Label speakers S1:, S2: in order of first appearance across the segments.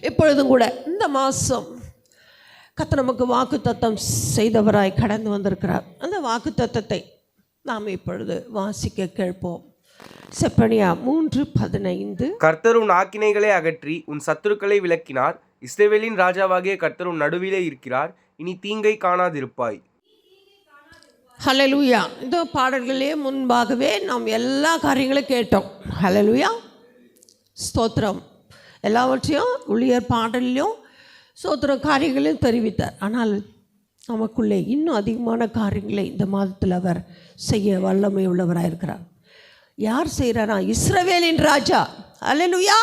S1: இப்பொழுதும் கூட இந்த மாதம் கர்த்தர் நமக்கு வாக்குத்தத்தம் செய்தவராய் கடந்து வந்திருக்கிறார். அந்த வாக்குத்தத்தத்தை நாம் இப்பொழுது வாசிக்க கேட்போம். செப்பனியா 3:15.
S2: கர்த்தர் உன் ஆக்கினைகளை அகற்றி உன் சத்துருக்களை விலக்கினார். இஸ்ரவேலின் ராஜாவாகிய கர்த்தர் உன் நடுவிலே இருக்கிறார். இனி தீங்கை காணாதிருப்பாய்.
S1: ஹல்லேலூயா. இந்த பாடல்களே முன்பாகவே நாம் எல்லா காரியங்களும் கேட்டோம். ஹல்லேலூயா, ஸ்தோத்திரம். எல்லாவற்றையும் ஊழியர் பாடலையும் ஸ்தோத்திரம் காரியங்களையும் தெரிவித்தார். ஆனால் நமக்குள்ளே இன்னும் அதிகமான காரியங்களை இந்த மாதத்தில் அவர் செய்ய வல்லமை உள்ளவராக இருக்கிறார். யார் செய்கிறாரா? இஸ்ரவேலின் ராஜா. ஹல்லேலூயா.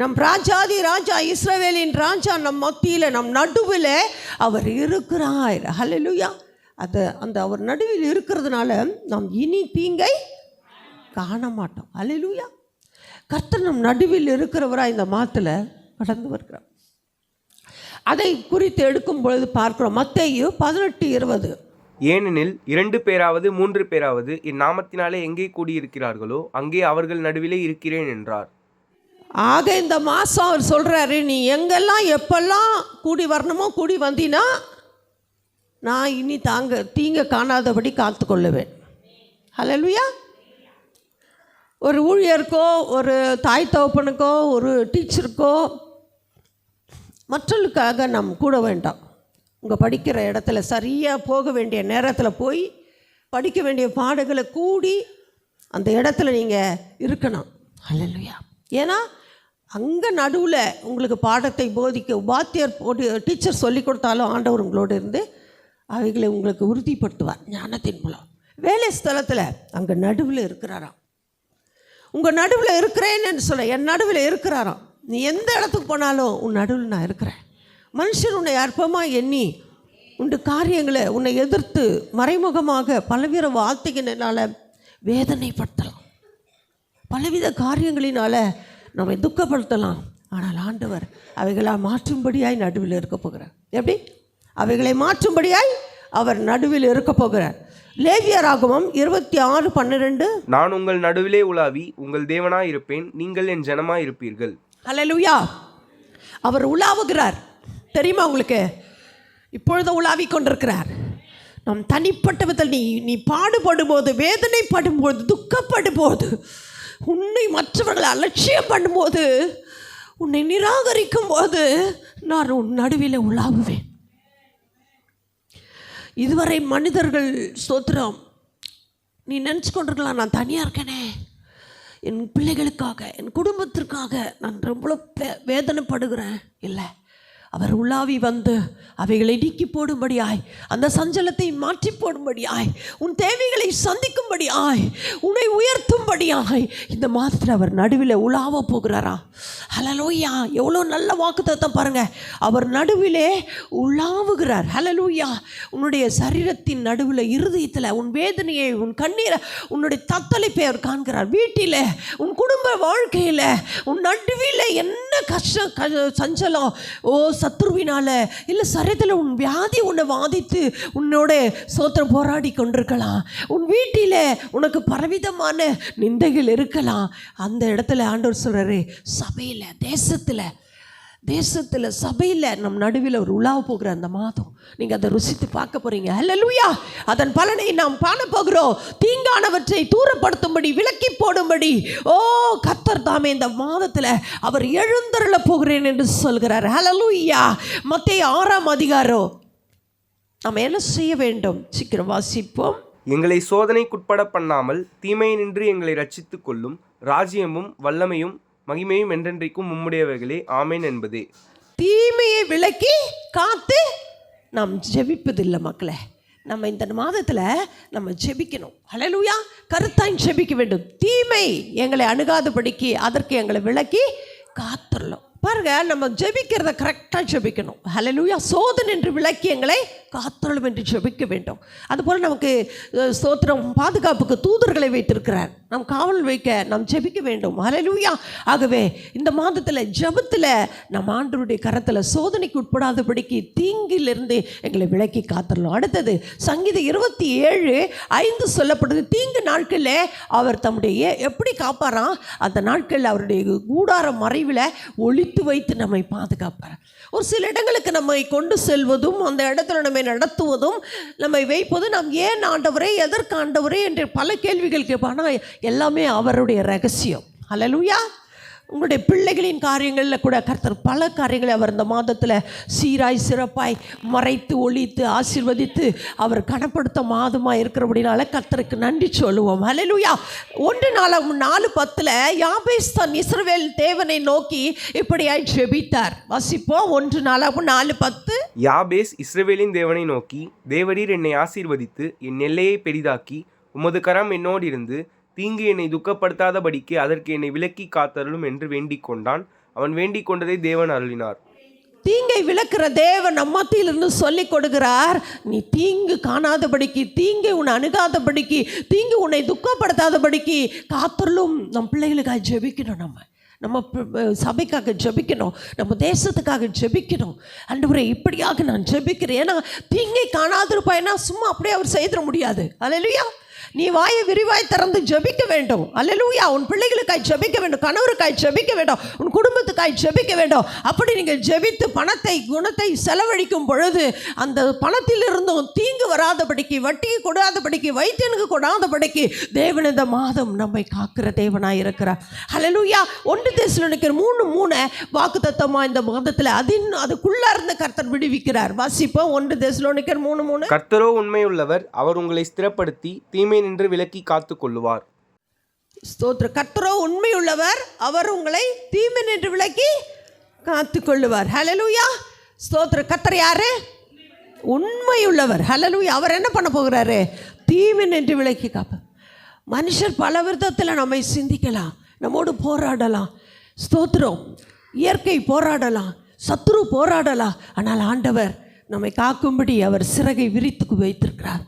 S1: நம் ராஜாதி ராஜா, இஸ்ரவேலின் ராஜா நம் மத்தியில், நம் நடுவில் அவர் இருக்கிறார். ஹல்லேலூயா. அந்த அவர் நடுவில் இருக்கிறதுனால நாம் இனி தீங்கை காண மாட்டோம். ஹல்லேலூயா. கர்த்தர் நம் நடுவில் இருக்கிறவராக இந்த மாதத்தில் கடந்து வருகிறார். அதை குறித்து எடுக்கும் பொழுது பார்க்கிறோம். மத்தேயு 18:20.
S2: ஏனெனில் 2 பேராவது 3 பேராவது என் நாமத்தினாலே எங்கே கூடியிருக்கிறார்களோ அங்கே அவர்கள் நடுவிலே இருக்கிறேன் என்றார்.
S1: ஆக இந்த மாதம் அவர் சொல்கிறாரு, நீ எங்கெல்லாம் எப்பெல்லாம் கூடி வரணுமோ கூடி வந்தினா நான் இனி தீங்க காணாதபடி காத்து கொள்ளுவேன். ஹல்லேலூயா. ஒரு ஊழியருக்கோ, ஒரு தாய் தகப்பனுக்கோ, ஒரு டீச்சருக்கோ, மற்றவர்களுக்காக நாம் கூட வேண்டாம். உங்கள் படிக்கிற இடத்துல சரியாக போக வேண்டிய நேரத்தில் போய் படிக்க வேண்டிய பாடங்களை கூடி அந்த இடத்துல நீங்கள் இருக்கணும். ஹல்லேலூயா. ஏன்னா அங்கே நடுவில் உங்களுக்கு பாடத்தை போதிக்க வாத்தியார் டீச்சர் சொல்லி கொடுத்தாலும் ஆண்டவர் உங்களோடு இருந்து அவைகளை உங்களுக்கு உறுதிப்படுத்துவார் ஞானத்தின் மூலம். வேலை ஸ்தலத்தில் அங்கே நடுவில் இருக்கிறாராம். உங்கள் நடுவில் இருக்கிறேன்னு சொல்ல, என் நடுவில் இருக்கிறாராம். நீ எந்த இடத்துக்கு போனாலும் உன் நடுவில் நான் இருக்கிறேன். மனுஷன் உன்னை அற்பமாக எண்ணி உண்டு காரியங்களை உன்னை எதிர்த்து மறைமுகமாக பலவித வார்த்தைகளினால் வேதனைப்படுத்தலாம், பலவித காரியங்களினால் நம்மை துக்கப்படுத்தலாம். ஆனால் ஆண்டவர் அவைகளால் மாற்றும்படியாய் நடுவில் இருக்க போகிறார். எப்படி? அவைகளை மாற்றும்படியாய் அவர் நடுவில் இருக்க போகிறார். லேவியராகமம் 26:12.
S2: நான் உங்கள் நடுவிலே உலாவி உங்கள் தேவனாய் இருப்பேன், நீங்கள் என் ஜனமாய் இருப்பீர்கள்.
S1: ஹல்லேலூயா. அவர் உலாவுகிறார். தெரியுமா உங்களுக்கு? இப்பொழுது உலாவி கொண்டிருக்கிறார். நம் தனிப்பட்ட விதத்தில் நீ பாடுபடும் போது, வேதனைப்படும் போது, துக்கப்படும் போது, உன்னை மற்றவர்கள் அலட்சியம் பண்ணும்போது, உன்னை நிராகரிக்கும் போது நான் உன் நடுவில் உலாவுவேன். இதுவரை மனிதர்கள் ஸ்தோத்திரம் நீ நினச்சி கொண்டிருக்கலாம், நான் தனியாக இருக்கேனே, என் பிள்ளைகளுக்காக, என் குடும்பத்திற்காக நான் ரொம்ப வேதனைப்படுகிறேன். இல்லை, அவர் உலாவி வந்து அவைகளை நீக்கி போடும்படியாய், அந்த சஞ்சலத்தை மாற்றி போடும்படியாய், உன் தேவைகளை சந்திக்கும்படியாய், உன்னை உயர்த்தும்படியாய் இந்த மாதத்தில் அவர் நடுவில் உலாவ போகிறாரா? ஹல்லேலூயா. எவ்வளோ நல்ல வாக்குத்தத்தம் பாருங்கள். அவர் நடுவிலே உலாவுகிறார். ஹல்லேலூயா. உன்னுடைய சரீரத்தின் நடுவில், இருதயத்தில் உன் வேதனையை, உன் கண்ணீரை, உன்னுடைய தத்தளிப்பை அவர் காண்கிறார். வீட்டில், உன் குடும்ப வாழ்க்கையில், உன் நடுவில் என்ன கஷ்டம், சஞ்சலம், சத்துருவினால இல்லை சரீரத்தில் உன் வியாதி உன்னை வாதித்து உன்னோட சோத்திரம் போராடி கொண்டிருக்கலாம். உன் வீட்டில் உனக்கு பலவிதமான நிந்தைகள் இருக்கலாம். அந்த இடத்துல ஆண்டவர் சொல்கிறாரு, சபையில், தேசத்தில் சபையில் நம் நடுவில் ஒரு உலாவ போகிற அந்த மாதம் நீங்கள் அதை ருசித்து பார்க்க போகிறீங்க. ஹல்லேலூயா. அதன் பலனை நாம் காண போகிறோம். தீங்கானவற்றை தூரப்படுத்தும்படி, விலக்கி போடும்படி கர்த்தர் தாமே இந்த மாதத்தில் அவர் எழுந்தருள போகிறேன் என்று சொல்கிறார். ஹல்லேலூயா. மத்தேயு 6:அதிகாரம். நாம் என்ன செய்ய வேண்டும்? சீக்கிரம் வாசிப்போம்.
S2: எங்களை சோதனைக்குட்பட பண்ணாமல் தீமையை நின்று எங்களை ரட்சித்துக் கொள்ளும். ராஜ்யமும் வல்லமையும் மகிமையும் என்றென்றைக்கும் உம்முடையவைகளே, ஆமேன் என்பதே.
S1: தீமையை விலக்கி காத்து நாம் ஜெபிப்பதில்லை மக்களே. நம்ம இந்த மாதத்தில் நம்ம ஜெபிக்கணும். ஹல்லேலூயா. கருத்தாய் ஜெபிக்க வேண்டும். தீமை எங்களை அணுகாதபடிக்கு அதற்கு எங்களை விலக்கி காத்துடலாம். பாருங்கள், நம்ம ஜெபிக்கிறத கரெக்டாக ஜெபிக்கணும். ஹல்லேலூயா. சோதனை என்று விலக்கி எங்களை காத்தருளும் என்று ஜெபிக்க வேண்டும். அதுபோல் நமக்கு ஸ்தோத்திரம் பாதுகாப்புக்கு தூதர்களை வைத்திருக்கிறார். நாம் காவல் வைக்க நாம் ஜெபிக்க வேண்டும். ஹல்லேலூயா. ஆகவே இந்த மாதத்தில் ஜெபத்தில் நம் ஆண்டவருடைய கரத்தில் சோதனைக்கு உட்படாதபடிக்கு தீங்கிலிருந்து எங்களை விலக்கி காத்தரலாம். அடுத்தது சங்கீதம் 27:5 சொல்லப்படுது. தீங்கு நாட்களில் அவர் தம்முடைய எப்படி காப்பாராம்? அந்த நாட்களில் அவருடைய கூடார மறைவில் ஒளித்து வைத்து நம்மை பாதுகாப்பார். ஒரு சில இடங்களுக்கு நம்மை கொண்டு செல்வதும் அந்த இடத்துல நம்மை நடத்துவதும் நம்மை வைப்பதும் நாம் ஏன் ஆண்டவரே, எதற்கு ஆண்டவரே என்று பல கேள்விகள் கேட்பாங்க. ஆனால் எல்லாமே அவருடைய ரகசியம். ஹல்லேலூயா. உங்களுடைய பிள்ளைகளின் காரியங்களில் கூட கர்த்தர் பல காரியங்களை அவர் இந்த மாதத்தில் சீராய் சிறப்பாய் மறைத்து ஒழித்து ஆசீர்வதித்து அவர் கனப்படுத்த மாதமாக இருக்கிறபடினால கர்த்தருக்கு நன்றி சொல்லுவோம். ஹல்லேலூயா. 1 நாளாகமம் 4:10 யாபேஸ் தன் இஸ்ரவேல் தேவனை நோக்கி இப்படியாய் ஜெபித்தார். வாசிப்போம். 1 நாளாகமம் 4:10.
S2: யாபேஸ் இஸ்ரவேலின் தேவனை நோக்கி, தேவரீர் என்னை ஆசீர்வதித்து என் எல்லையை பெரிதாக்கி உமது கரம் என்னோடு இருந்து தீங்கு என்னை துக்கப்படுத்தாதபடிக்கு அதற்கு என்னை விலக்கி காத்தருளும் என்று வேண்டிக் கொண்டான். அவன் வேண்டிக் கொண்டதை தேவன் அருளினார்.
S1: தீங்கை விலக்குற தேவன் நம் மத்தியிலிருந்து சொல்லிக் கொடுக்கிறார். நீ தீங்கு காணாதபடிக்கு, தீங்கை உன்னை அணுகாதபடிக்கு, தீங்கு உன்னை துக்கப்படுத்தாதபடிக்கு காத்தருளும். நம் பிள்ளைகளுக்காக ஜெபிக்கணும். நம்ம சபைக்காக ஜெபிக்கணும், நம்ம தேசத்துக்காக ஜெபிக்கணும். ஆண்டவரே இப்படியாக நான் ஜெபிக்கிறேன். ஏன்னா தீங்கை காணாதிருப்பாய்னா சும்மா அப்படியே அவர் செய்திட முடியாது. அல்லேலூயா. நீ வாயை விரிவாய் திறந்து ஜெபிக்க வேண்டும். அல்லேலூயா. உன் பிள்ளைகளுக்காய் ஜெபிக்க வேண்டும், கணவருக்காய் ஜெபிக்க வேண்டும், உன் குடும்பத்துக்காய் ஜெபிக்க வேண்டும். அப்படி நீங்கள் ஜெபித்து பணத்தை குணத்தை செலவழிக்கும் பொழுது அந்த பணத்திலிருந்தும் தீங்கு வராதபடிக்கு, வட்டிக்கு கொடாதபடிக்கு, வைத்தியனுக்கு கொடாதபடிக்கு தேவன் இந்த மாதம் நம்மை காக்கிற தேவனாய் இருக்கிறார். அல்லேலூயா. 1 தெசலோனிக்கர் 3:3 வாக்குத்தத்தமாக இந்த மாதத்தில் அதுக்குள்ளே இருந்து கர்த்தர் விடுவிக்கிறார். வாசிப்போம். 1 தெசலோனிக்கர் 3:3.
S2: கர்த்தரோ உண்மையுள்ளவர், அவர் உங்களை ஸ்திரப்படுத்தி தீமை நின்று விலக்கி காத்து கொள்ளுவார்.
S1: ஸ்தோத்திர. கர்த்தரோ உண்மையுள்ளவர், அவர் உங்களை தீமை நின்று விலக்கி காத்து கொள்ளுவார். ஹல்லேலூயா. ஸ்தோத்திர. கர்த்தர் யாரு? உண்மையுள்ளவர். ஹல்லேலூயா. அவர் என்ன பண்ண போகிறாரு? தீமை நின்று விலக்கி காப்பார். மனுஷர் பல விதத்தில் நம்மை சிந்திக்கலாம், நம்மோடு போராடலாம். ஸ்தோத்திரம். இயற்கை போராடலாம், சத்துரு போராடலாம். ஆனால் ஆண்டவர் நம்மை காக்கும்படி அவர் சிறகை விரித்து வைத்திருக்கிறார்.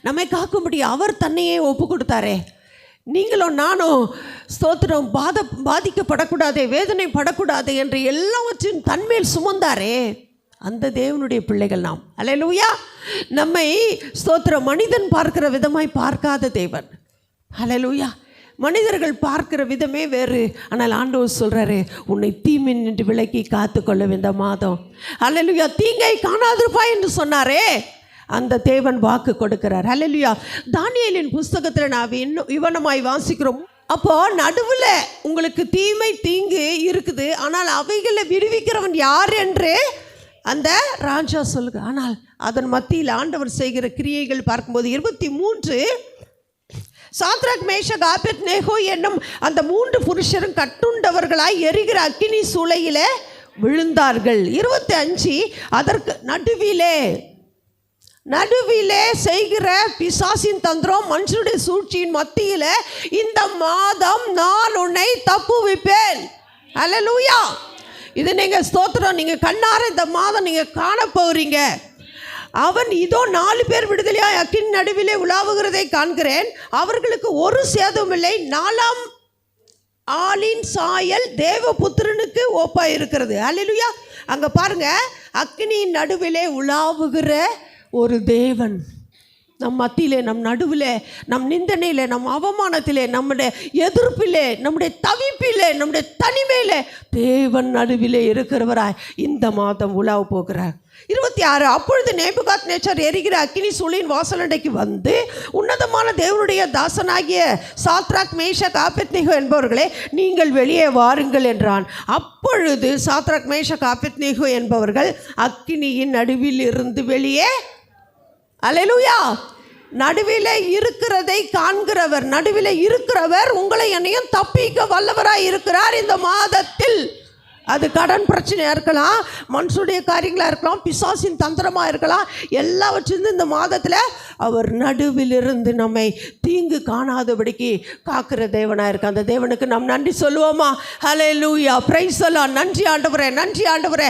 S1: நம்மை காக்கும்படி அவர் தன்னையே ஒப்பு கொடுத்தாரே. நீங்களும் நானும் ஸ்தோத்திரம் பாதிக்கப்படக்கூடாதே, வேதனைப்படக்கூடாது என்று எல்லாவற்றையும் தன்மேல் சுமந்தாரே. அந்த தேவனுடைய பிள்ளைகள் நாம். அல்லேலூயா. நம்மை ஸ்தோத்திரம் மனிதன் பார்க்கிற விதமாய் பார்க்காத தேவன். அல்லேலூயா. மனிதர்கள் பார்க்கிற விதமே வேறு. ஆனால் ஆண்டவர் சொல்கிறாரு, உன்னை தீமை நின்று விலக்கி காத்துக்கொள்ள இந்த மாதம். அல்லேலூயா. தீங்கை காணாதிருப்பாய் என்று சொன்னாரே, அந்த தேவன் வாக்கு கொடுக்கிறார். ஹல்லேலூயா. தானியேலின் புஸ்தகத்தில் நாம் இன்னும் விவரமாய் வாசிக்கிறோம். அப்போது நடுவில் உங்களுக்கு தீங்கு இருக்குது, ஆனால் அவைகளை விடுவிக்கிறவன் யார் என்று அந்த ராஜா சொல்லுங்க. ஆனால் அதன் மத்தியில் ஆண்டவர் செய்கிற கிரியைகள் பார்க்கும்போது 23 சாத்ராக் மேஷக் ஆபேத்நேகோ என்னும் அந்த 3 புருஷரும் கட்டுண்டவர்களாய் எரிகிற அக்கினி சூளையில விழுந்தார்கள். 25 அதற்கு நடுவிலே செய்கிற பிசாசின் தந்திரம், மனுஷனுடைய சூழ்ச்சியின் மத்தியில் இந்த மாதம் நான் உன்னை தப்புவிப்பேன். அல்லேலூயா. இது நீங்கள் ஸ்தோத்திரம், நீங்கள் கண்ணார இந்த மாதம் நீங்கள் காண போகிறீங்க. அவன் இதோ 4 பேர் விடுதலையாய் அக்கினி நடுவிலே உலாவுகிறதை காண்கிறேன். அவர்களுக்கு ஒரு சேதமில்லை. 4ஆம் ஆளின் சாயல் தேவபுத்திரனுக்கு ஒப்பாய் இருக்கிறது. அல்லேலூயா. அங்கே பாருங்க, அக்கினியின் நடுவிலே உலாவுகிற ஒரு தேவன் நம் மத்தியிலே, நம் நடுவிலே, நம் நிந்தனையிலே, நம் அவமானத்திலே, நம்முடைய எதிர்ப்பிலே, நம்முடைய தவிப்பிலே, நம்முடைய தனிமையிலே தேவன் நடுவிலே இருக்கிறவராய் இந்த மாதம் உலாவ போகிறார். 26 அப்பொழுது நேபுகாத்நேச்சார் எரிகிற அக்கினி சூளையின் வாசலண்டைக்கு வந்து, உன்னதமான தேவனுடைய தாசனாகிய சாத்ராக் மேஷக் ஆபேத்நேகோ என்பவர்களே, நீங்கள் வெளியே வாருங்கள் என்றான். அப்பொழுது சாத்ராக் மேஷக் ஆபேத்நேகோ என்பவர்கள் அக்கினியின் நடுவில் இருந்து வெளியே. அல்லேலூயா. நடுவில் இருக்கிறதை காண்கிறவர், நடுவில் இருக்கிறவர் உங்களை என்னையும் தப்பிக்க வல்லவராய் இருக்கிறார் இந்த மாதத்தில். அது கடன் பிரச்சனையாக இருக்கலாம், மனுஷனுடைய காரியங்களாக இருக்கலாம், பிசாசின் தந்திரமாக இருக்கலாம். எல்லாவற்றிலிருந்து இந்த மாதத்தில் அவர் நடுவிலிருந்து நம்மை தீங்கு காணாதபடிக்கு காக்கிற தேவனாக இருக்கு. அந்த தேவனுக்கு நாம் நன்றி சொல்லுவோமா? ஹல்லேலூயா. பிரைஸ் எல்லாம். நன்றி ஆண்டவரே, நன்றி ஆண்டவரே.